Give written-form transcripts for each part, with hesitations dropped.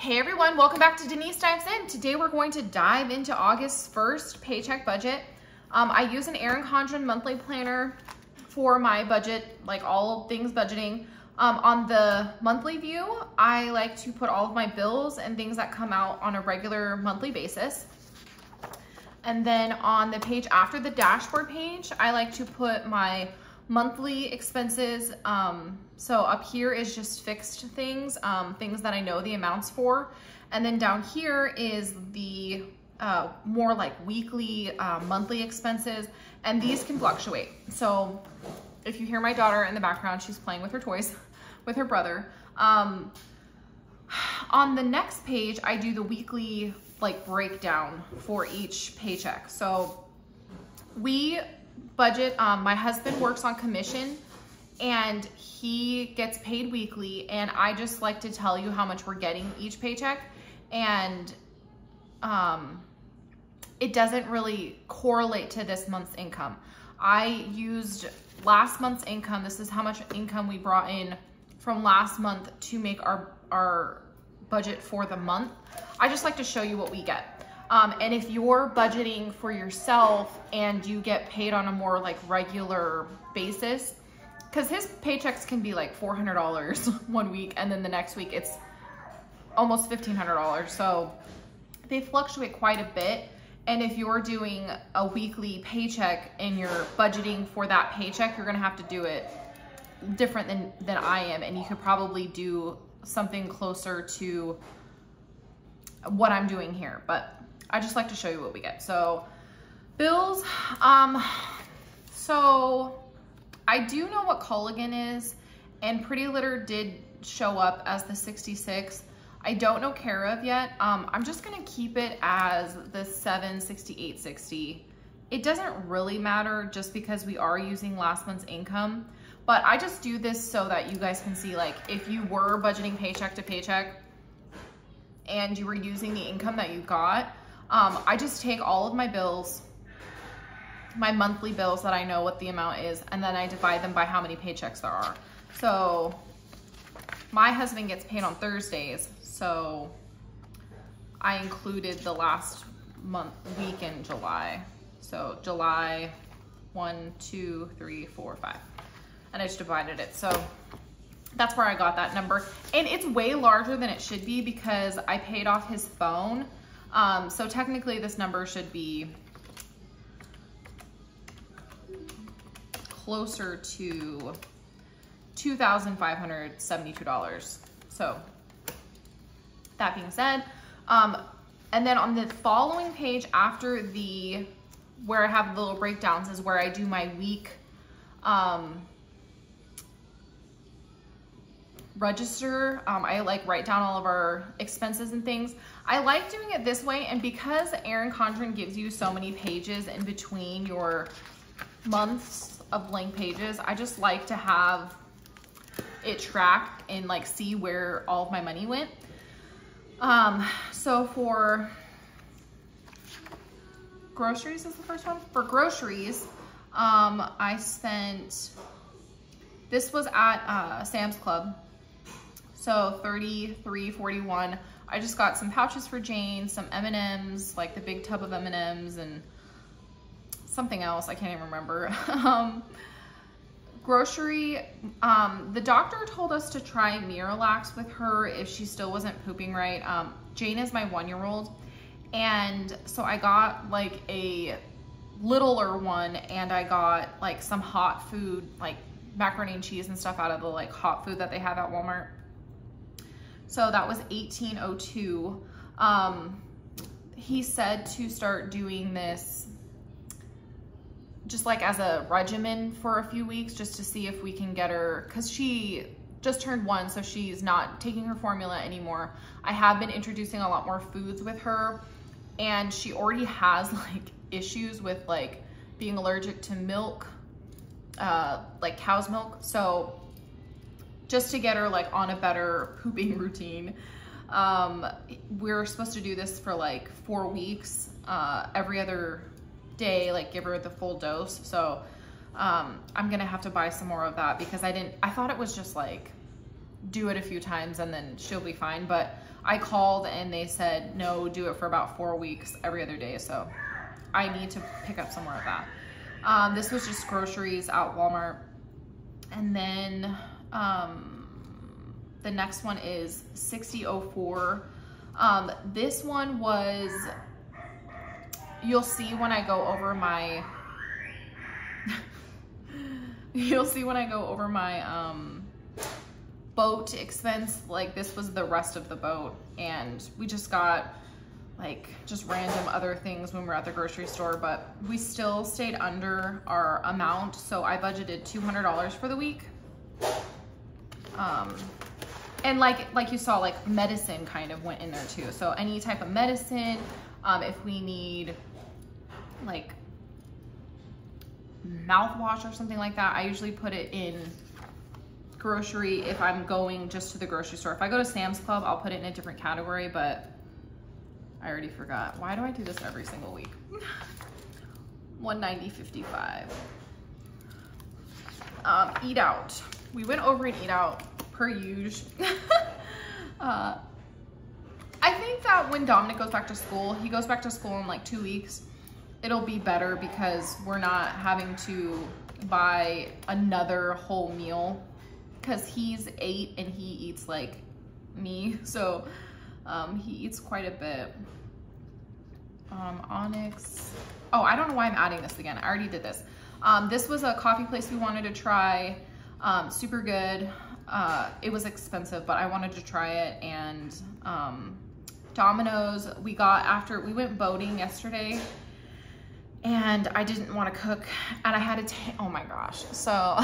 Hey everyone, welcome back to Denise Dives In. Today we're going to dive into August's first paycheck budget. I use an Erin Condren monthly planner for my budget, like all things budgeting. On the monthly view, I like to put all of my bills and things that come out on a regular monthly basis. And then on the page after the dashboard page, I like to put my monthly expenses. So up here is just fixed things, things that I know the amounts for. And then down here is the more like weekly, monthly expenses, and these can fluctuate. So if you hear my daughter in the background, she's playing with her toys with her brother. On the next page, I do the weekly like breakdown for each paycheck. So we budget, my husband works on commission and he gets paid weekly, and I just like to tell you how much we're getting each paycheck, and it doesn't really correlate to this month's income. I used last month's income. This is how much income we brought in from last month to make our budget for the month. I just like to show you what we get. And if you're budgeting for yourself and you get paid on a more like regular basis, because his paychecks can be like $400 one week, and then the next week it's almost $1,500. So they fluctuate quite a bit. And if you're doing a weekly paycheck and you're budgeting for that paycheck, you're gonna have to do it different than I am. And you could probably do something closer to what I'm doing here, but I just like to show you what we get. So bills, so I do know what Culligan is, and Pretty Litter did show up as the 66. I don't know Care of yet. I'm just gonna keep it as the 768.60. It doesn't really matter just because we are using last month's income, but I just do this so that you guys can see, like, if you were budgeting paycheck to paycheck and you were using the income that you got, I just take all of my bills, my monthly bills that I know what the amount is, and then I divide them by how many paychecks there are. So my husband gets paid on Thursdays, so I included the last week in July. So July 1, 2, 3, 4, 5. And I just divided it. So that's where I got that number. And it's way larger than it should be because I paid off his phone. So technically this number should be closer to $2,572. So that being said, and then on the following page after where I have the little breakdowns is where I do my week register. I like write down all of our expenses and things. I like doing it this way, and because Erin Condren gives you so many pages in between your months of blank pages, I just like to have it tracked and like see where all of my money went. So for groceries is the first one. For groceries, I spent, this was at Sam's Club, so $33.41. I just got some pouches for Jane, some M&Ms, like the big tub of M&Ms, and something else, I can't even remember. Grocery, the doctor told us to try Miralax with her if she still wasn't pooping right. Jane is my 1-year-old, and so I got like a littler one, and I got like some hot food, like macaroni and cheese and stuff out of the like hot food that they have at Walmart. So that was $18.02. He said to start doing this just like as a regimen for a few weeks, just to see if we can get her, because she just turned 1, so she's not taking her formula anymore. I have been introducing a lot more foods with her, and she already has like issues with like being allergic to milk, like cow's milk. So just to get her like on a better pooping routine, we're supposed to do this for like 4 weeks, every other day, like give her the full dose. So I'm gonna have to buy some more of that because I thought it was just like do it a few times and then she'll be fine, but I called and they said, no, do it for about 4 weeks every other day. So I need to pick up some more of that. This was just groceries at Walmart. And then the next one is 6004. This one was, you'll see when I go over my, boat expense. Like this was the rest of the boat, and we just got like just random other things when we were at the grocery store, but we still stayed under our amount. So I budgeted $200 for the week. And like you saw, like medicine kind of went in there too. So any type of medicine, if we need like mouthwash or something like that, I usually put it in grocery if I'm going just to the grocery store. If I go to Sam's Club, I'll put it in a different category, but I already forgot. Why do I do this every single week? $190.55. Eat out. We went over and eat out per usual. I think that when Dominic goes back to school, he goes back to school in like 2 weeks, it'll be better because we're not having to buy another whole meal, because he's 8 and he eats like me. So he eats quite a bit. Onyx. Oh, I don't know why I'm adding this again. I already did this. This was a coffee place we wanted to try. Super good. It was expensive, but I wanted to try it. And Domino's, we got after we went boating yesterday, and I didn't want to cook, and I had to oh my gosh. So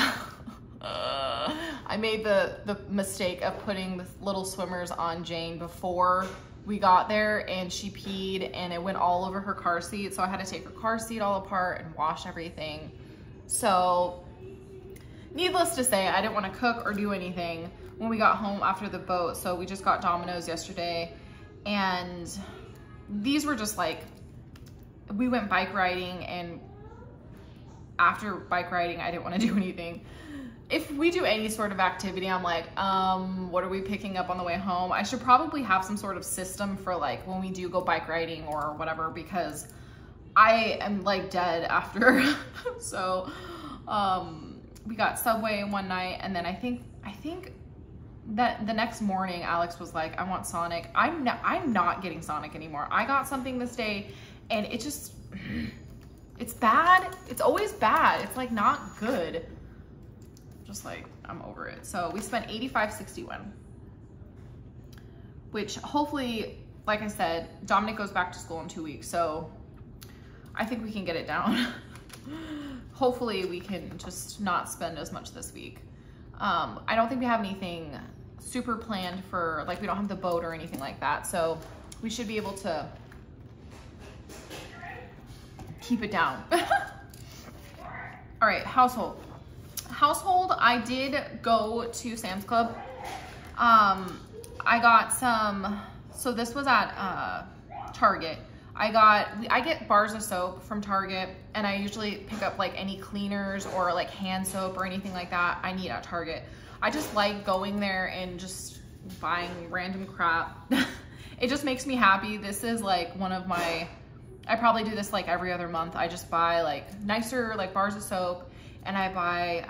I made the mistake of putting the little swimmers on Jane before we got there, and she peed and it went all over her car seat. So I had to take her car seat all apart and wash everything. So needless to say, I didn't want to cook or do anything when we got home after the boat. So we just got Domino's yesterday, and these were just like, we went bike riding, and after bike riding, I didn't want to do anything. If we do any sort of activity, I'm like, what are we picking up on the way home? I should probably have some sort of system for like when we do go bike riding or whatever, because I am like dead after. So we got Subway one night, and then I think that the next morning Alex was like, I want Sonic. I'm not getting Sonic anymore. I got something this day, and it just, it's bad. It's always bad. It's like not good. Just like, I'm over it. So we spent $85.61, which hopefully, like I said, Dominic goes back to school in 2 weeks. So I think we can get it down. Hopefully we can just not spend as much this week. I don't think we have anything super planned for, like, we don't have the boat or anything like that. So we should be able to keep it down. All right, household, I did go to Sam's Club. I got some, so this was at Target. I get bars of soap from Target, and I usually pick up like any cleaners or like hand soap or anything like that I need at Target. I just like going there and just buying random crap. It just makes me happy. This is like one of my, I probably do this like every other month. I just buy like nicer like bars of soap, and I buy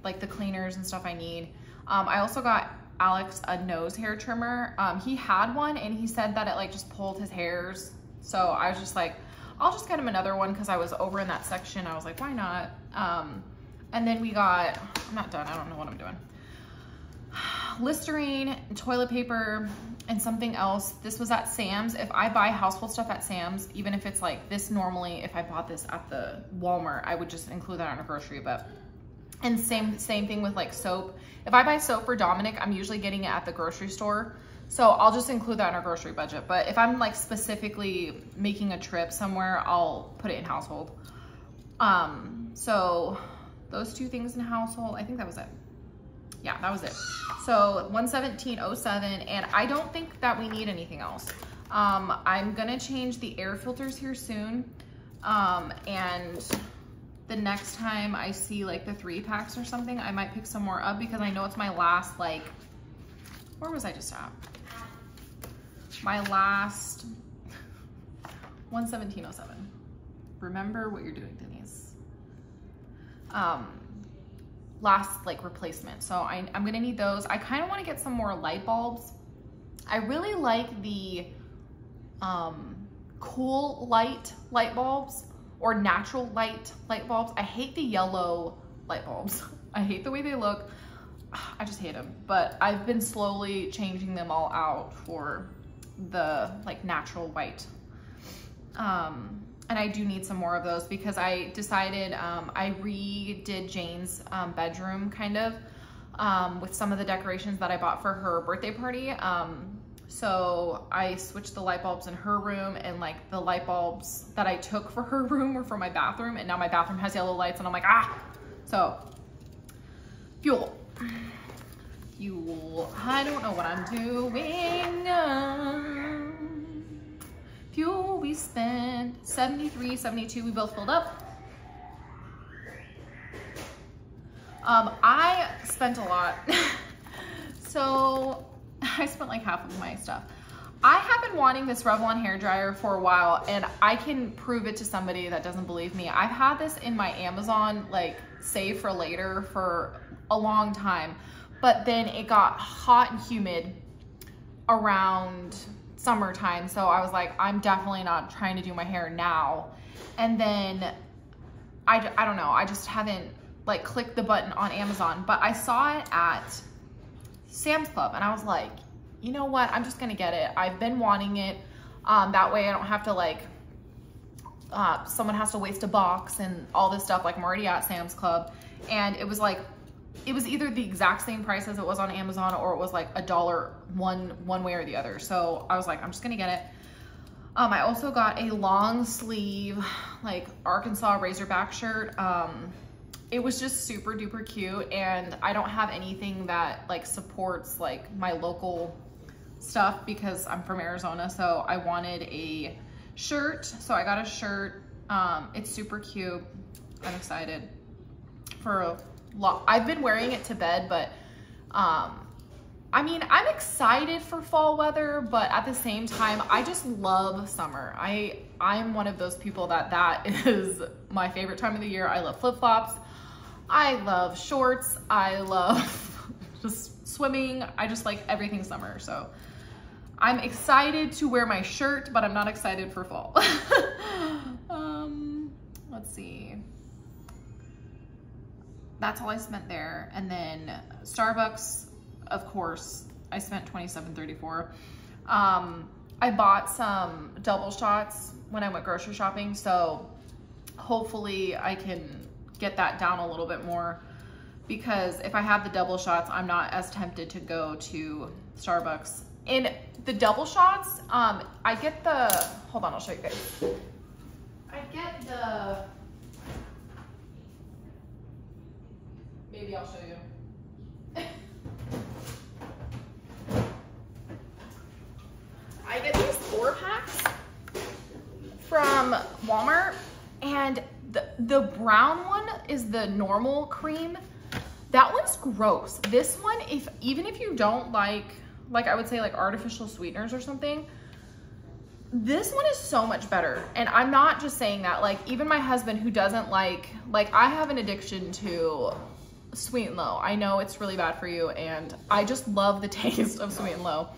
like the cleaners and stuff I need. I also got Alex a nose hair trimmer. He had one, and he said that it like just pulled his hairs. So I was just like, I'll just get him another one, because I was over in that section. I was like, why not? And then we got, I'm not done. I don't know what I'm doing. Listerine, toilet paper, and something else. This was at Sam's. If I buy household stuff at Sam's, even if it's like this, normally if I bought this at the Walmart, I would just include that on a grocery. But and same thing with like soap. If I buy soap for Dominic, I'm usually getting it at the grocery store. So I'll just include that in our grocery budget. But if I'm like specifically making a trip somewhere, I'll put it in household. So those two things in household, I think that was it. Yeah, that was it. So $117.07, and I don't think that we need anything else. I'm gonna change the air filters here soon. And the next time I see like the 3-packs or something, I might pick some more up, because I know it's my last, like, where was I just at? my last 11707. Remember what you're doing, Denise. Last like replacement. So I'm gonna need those. I kind of want to get some more light bulbs. I really like the cool light bulbs or natural light bulbs. I hate the yellow light bulbs. I hate the way they look. I just hate them, but I've been slowly changing them all out for the like natural white. And I do need some more of those because I decided I redid Jane's bedroom kind of with some of the decorations that I bought for her birthday party. So I switched the light bulbs in her room, and like the light bulbs that I took for her room were for my bathroom, and now my bathroom has yellow lights and I'm like, ah! So, fuel. I don't know what I'm doing. Fuel, we spent $73, $72, we both filled up. I spent a lot. So I spent like half of my stuff. I have been wanting this Revlon hair dryer for a while, and I can prove it to somebody that doesn't believe me. I've had this in my Amazon like save for later for a long time, but then it got hot and humid around summertime, so I was like, I'm definitely not trying to do my hair now. And then I don't know, I just haven't like clicked the button on Amazon, but I saw it at Sam's Club and I was like, you know what, I'm just gonna get it. I've been wanting it. That way I don't have to like someone has to waste a box and all this stuff. Like, I'm already at Sam's Club, and it was like, it was either the exact same price as it was on Amazon, or it was like $1 one way or the other. So I was like, I'm just gonna get it. I also got a long sleeve, like Arkansas Razorback shirt. It was just super duper cute, and I don't have anything that like supports like my local stuff because I'm from Arizona. So I wanted a shirt, so I got a shirt. It's super cute. I'm excited for a lot. I've been wearing it to bed, but I mean, I'm excited for fall weather, but at the same time, I just love summer. I'm one of those people that is my favorite time of the year. I love flip-flops. I love shorts. I love just swimming. I just like everything summer. So I'm excited to wear my shirt, but I'm not excited for fall. Let's see. That's all I spent there. And then Starbucks, of course, I spent $27.34. I bought some double shots when I went grocery shopping, so hopefully I can get that down a little bit more, because if I have the double shots, I'm not as tempted to go to Starbucks. In the double shots, I get the, hold on, I'll show you guys. I get the, maybe I'll show you. I get these 4-packs from Walmart, and the brown one is the normal cream. That one's gross. This one, even if you don't like I would say like artificial sweeteners or something, this one is so much better. And I'm not just saying that, like even my husband, who doesn't like I have an addiction to Sweet and Low. I know it's really bad for you, and I just love the taste of Sweet and Low.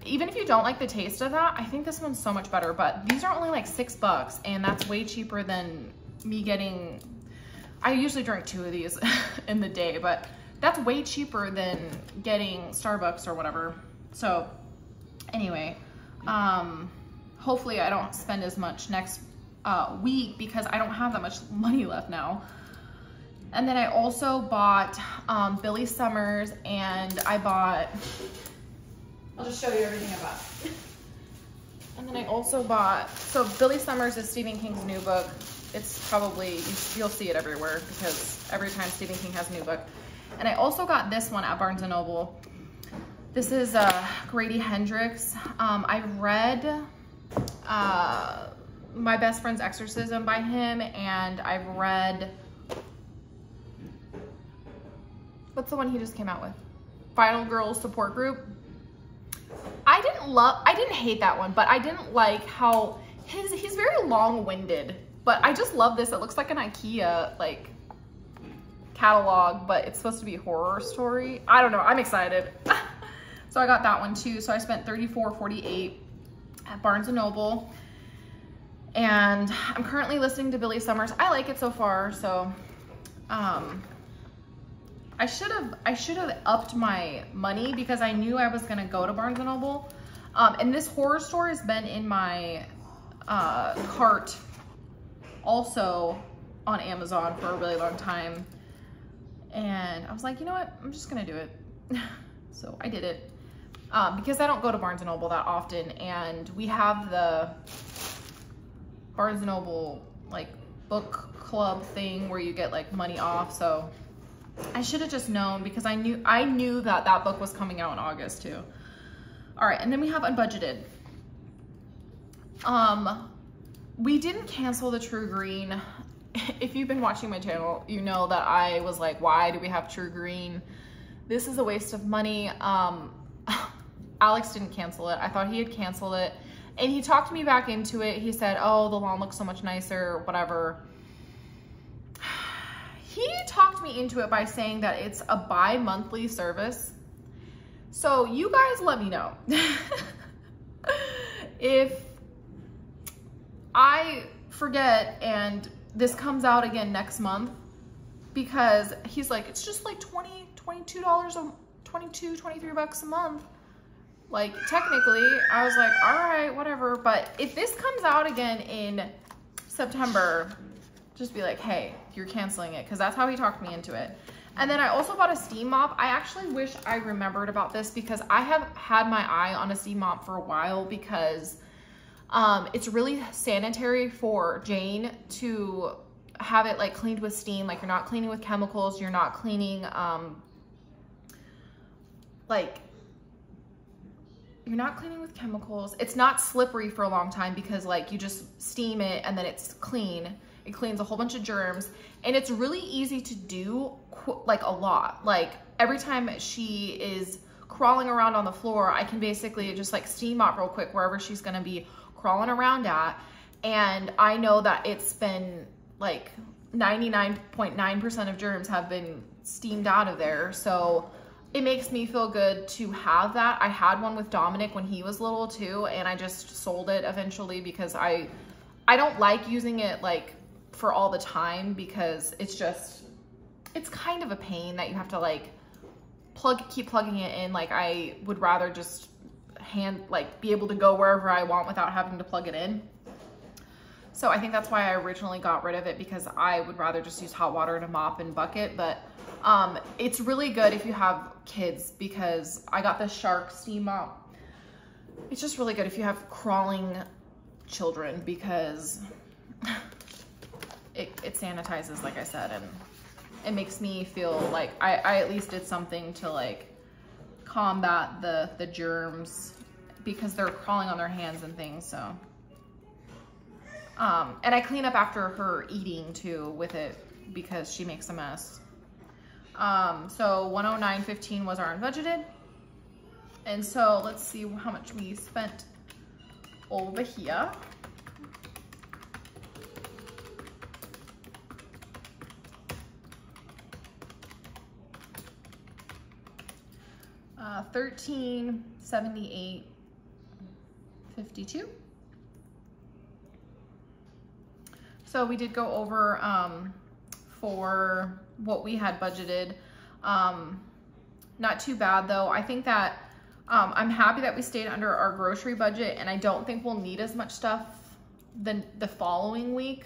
Even if you don't like the taste of that, I think this one's so much better. But these are only like $6, and that's way cheaper than me getting, I usually drink 2 of these in the day, but that's way cheaper than getting Starbucks or whatever. So anyway, hopefully I don't spend as much next week, because I don't have that much money left now. And then I also bought Billy Summers, and I bought, I'll just show you everything I bought. And then I also bought, so Billy Summers is Stephen King's new book. It's probably, you'll see it everywhere, because every time Stephen King has a new book. And I also got this one at Barnes & Noble. This is Grady Hendrix. I've read My Best Friend's Exorcism by him, and I've read, what's the one he just came out with? Final Girls Support Group. I didn't hate that one, but I didn't like how he's very long-winded, but I just love this. It looks like an IKEA like catalog, but it's supposed to be a horror story. I don't know, I'm excited. So I got that one too. So I spent $34.48 at Barnes & Noble. And I'm currently listening to Billy Summers. I like it so far, so I should have upped my money because I knew I was gonna go to Barnes & Noble. And this horror story has been in my cart also on Amazon for a really long time. And I was like, you know what? I'm just gonna do it. So I did it. Because I don't go to Barnes & Noble that often, and we have the Barnes & Noble like book club thing where you get like money off. So I should have just known because I knew that that book was coming out in August too. All right, and then we have Unbudgeted. We didn't cancel the True Green. If you've been watching my channel, you know that I was like, why do we have True Green? This is a waste of money. Alex didn't cancel it. I thought he had canceled it. And he talked me back into it. He said, oh, the lawn looks so much nicer, whatever. He talked me into it by saying that it's a bi-monthly service. So you guys let me know. If I forget and this comes out again next month, because he's like, it's just like $22, 23 bucks a month. Like, technically, I was like, all right, whatever. But if this comes out again in September, just be like, hey, you're canceling it, because that's how he talked me into it. And then I also bought a steam mop. I actually wish I remembered about this because I have had my eye on a steam mop for a while because it's really sanitary for Jane to have it like cleaned with steam. Like, you're not cleaning with chemicals. You're not cleaning, you're not cleaning with chemicals. It's not slippery for a long time because like you just steam it and then it's clean. It cleans a whole bunch of germs and it's really easy to do like a lot. Like every time she is crawling around on the floor, I can basically just like steam mop real quick wherever she's gonna be crawling around at. And I know that it's been like 99.9% of germs have been steamed out of there. So it makes me feel good to have that. I had one with Dominic when he was little too, and I just sold it eventually because I don't like using it like for all the time because it's kind of a pain that you have to like keep plugging it in. Like I would rather just be able to go wherever I want without having to plug it in. So I think that's why I originally got rid of it, because I would rather just use hot water in a mop and bucket. But it's really good if you have kids, because I got this Shark steam mop. It's just really good if you have crawling children, because it sanitizes, like I said, and it makes me feel like I at least did something to like combat the germs, because they're crawling on their hands and things. So and I clean up after her eating too with it because she makes a mess. So $109.15 was our unbudgeted. And so let's see how much we spent over here. $13.78.52. So we did go over for what we had budgeted. Not too bad though. I think that I'm happy that we stayed under our grocery budget, and I don't think we'll need as much stuff than the following week.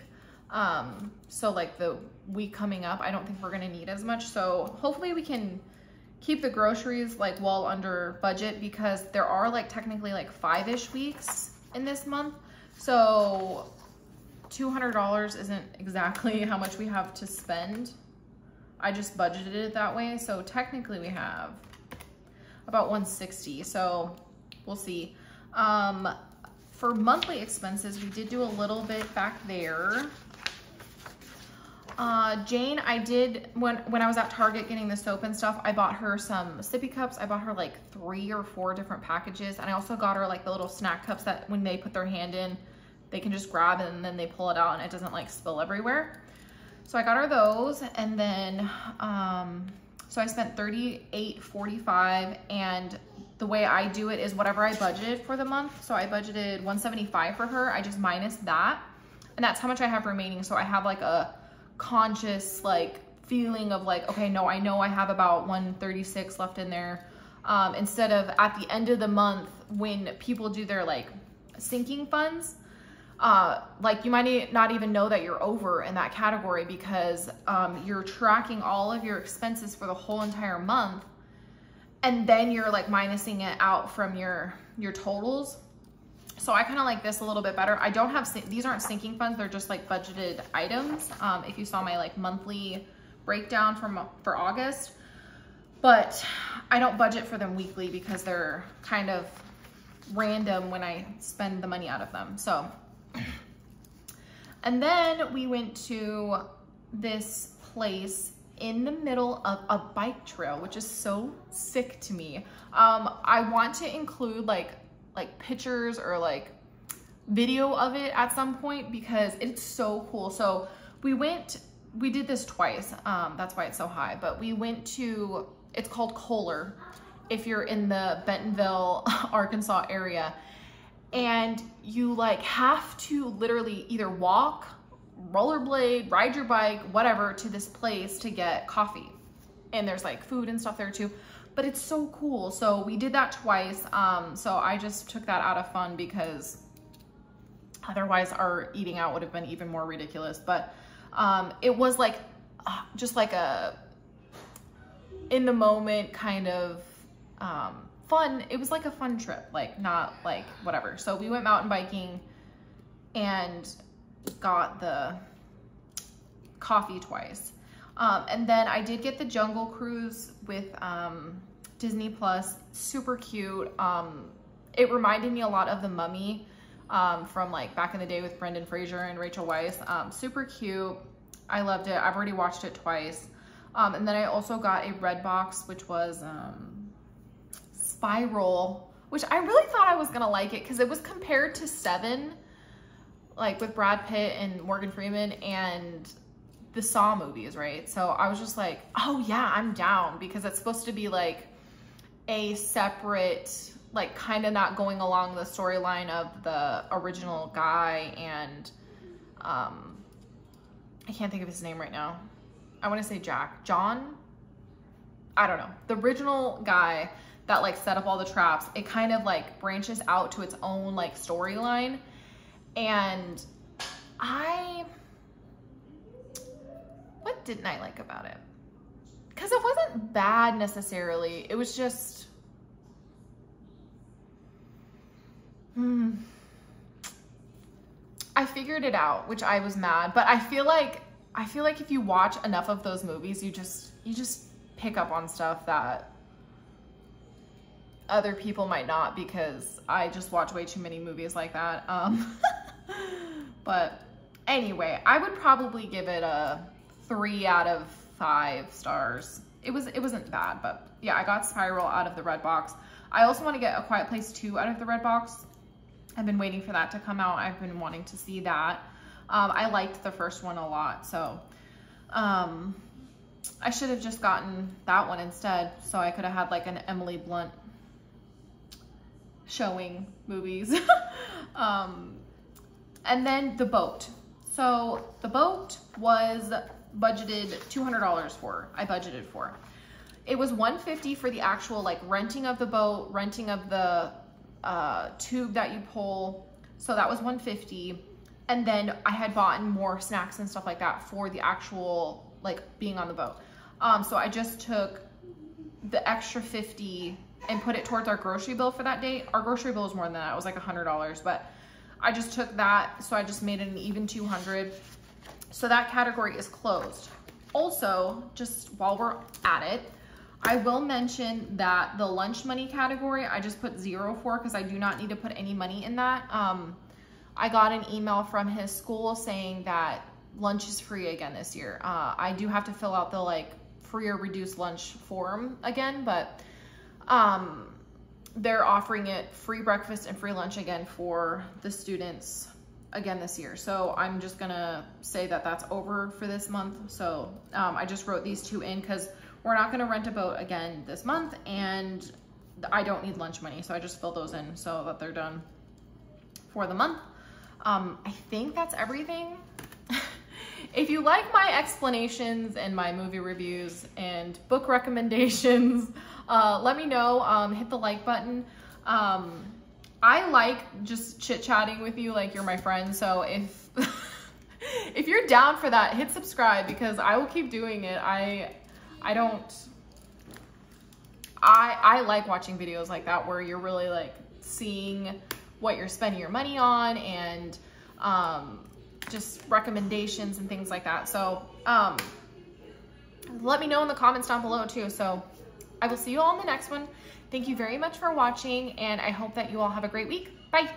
So like the week coming up, I don't think we're gonna need as much. So hopefully we can keep the groceries like well under budget, because there are like technically like 5-ish weeks in this month. So $200 isn't exactly how much we have to spend. I just budgeted it that way. So technically we have about $160. So we'll see. For monthly expenses, we did do a little bit back there. Jane, I did, when I was at Target getting the soap and stuff, I bought her some sippy cups. I bought her like 3 or 4 different packages. And I also got her like the little snack cups that when they put their hand in, they can just grab it and then they pull it out and it doesn't like spill everywhere. So I got her those. And then, so I spent $38.45, and the way I do it is whatever I budgeted for the month. So I budgeted $175 for her. I just minus that. And that's how much I have remaining. So I have like a conscious like feeling of like, okay, no, I know I have about $136 left in there, instead of at the end of the month when people do their like sinking funds, like you might not even know that you're over in that category because you're tracking all of your expenses for the whole entire month, and then you're like minusing it out from your totals. So I kind of like this a little bit better. I don't have, these aren't sinking funds. They're just like budgeted items. If you saw my like monthly breakdown for August, but I don't budget for them weekly because they're kind of random when I spend the money out of them. So, and then we went to this place in the middle of a bike trail, which is so sick to me. I want to include like pictures or like video of it at some point because it's so cool. So we did this twice. That's why it's so high, but we went to, it's called Kohler if you're in the Bentonville, Arkansas area. And you like have to literally either walk, rollerblade, ride your bike, whatever, to this place to get coffee. And there's like food and stuff there too. But it's so cool. So we did that twice. So I just took that out of fun because otherwise our eating out would have been even more ridiculous. But it was like, just like a in the moment kind of fun. It was like a fun trip, like not like whatever. So we went mountain biking and got the coffee twice. And then I did get the Jungle Cruise with Disney Plus, super cute. It reminded me a lot of The Mummy from like back in the day with Brendan Fraser and Rachel Weisz. Super cute. I loved it. I've already watched it twice. And then I also got a red box, which was Spiral, which I really thought I was gonna like it because it was compared to Seven, like with Brad Pitt and Morgan Freeman and the Saw movies, right? So I was just like, oh yeah, I'm down, because it's supposed to be like a separate, like kind of not going along the storyline of the original guy and I can't think of his name right now. I want to say John, I don't know. The original guy that like set up all the traps, it kind of like branches out to its own like storyline. And what didn't I like about it? Because it wasn't bad necessarily. It was just, I figured it out, which I was mad. But I feel like if you watch enough of those movies, you just pick up on stuff that other people might not, because I just watch way too many movies like that. But anyway, I would probably give it a 3 out of 5 stars. It wasn't bad, but yeah, I got Spiral out of the red box. I also want to get A Quiet Place 2 out of the red box. I've been waiting for that to come out. I've been wanting to see that. I liked the first one a lot, so I should have just gotten that one instead, so I could have had like an Emily Blunt showing movies. And then the boat. So the boat was budgeted $200 for. I budgeted for. It was $150 for the actual like renting of the boat, renting of the tube that you pull. So that was $150. And then I had bought more snacks and stuff like that for the actual like being on the boat. So I just took the extra $50 and put it towards our grocery bill for that day. Our grocery bill was more than that. It was like $100, but I just took that. So I just made it an even $200. So that category is closed. Also, just while we're at it, I will mention that the lunch money category, I just put 0 for, because I do not need to put any money in that. I got an email from his school saying that lunch is free again this year. I do have to fill out the like free or reduced lunch form again, but they're offering it free breakfast and free lunch again for the students again this year. So I'm just gonna say that that's over for this month. So I just wrote these two in because we're not gonna rent a boat again this month, and I don't need lunch money. So I just filled those in so that they're done for the month. I think that's everything. If you like my explanations and my movie reviews and book recommendations, let me know. Hit the like button. I like just chit-chatting with you like you're my friend. So if if you're down for that, hit subscribe because I will keep doing it. I like watching videos like that where you're really like seeing what you're spending your money on and just recommendations and things like that. So let me know in the comments down below too. So I will see you all in the next one. Thank you very much for watching, and I hope that you all have a great week. Bye.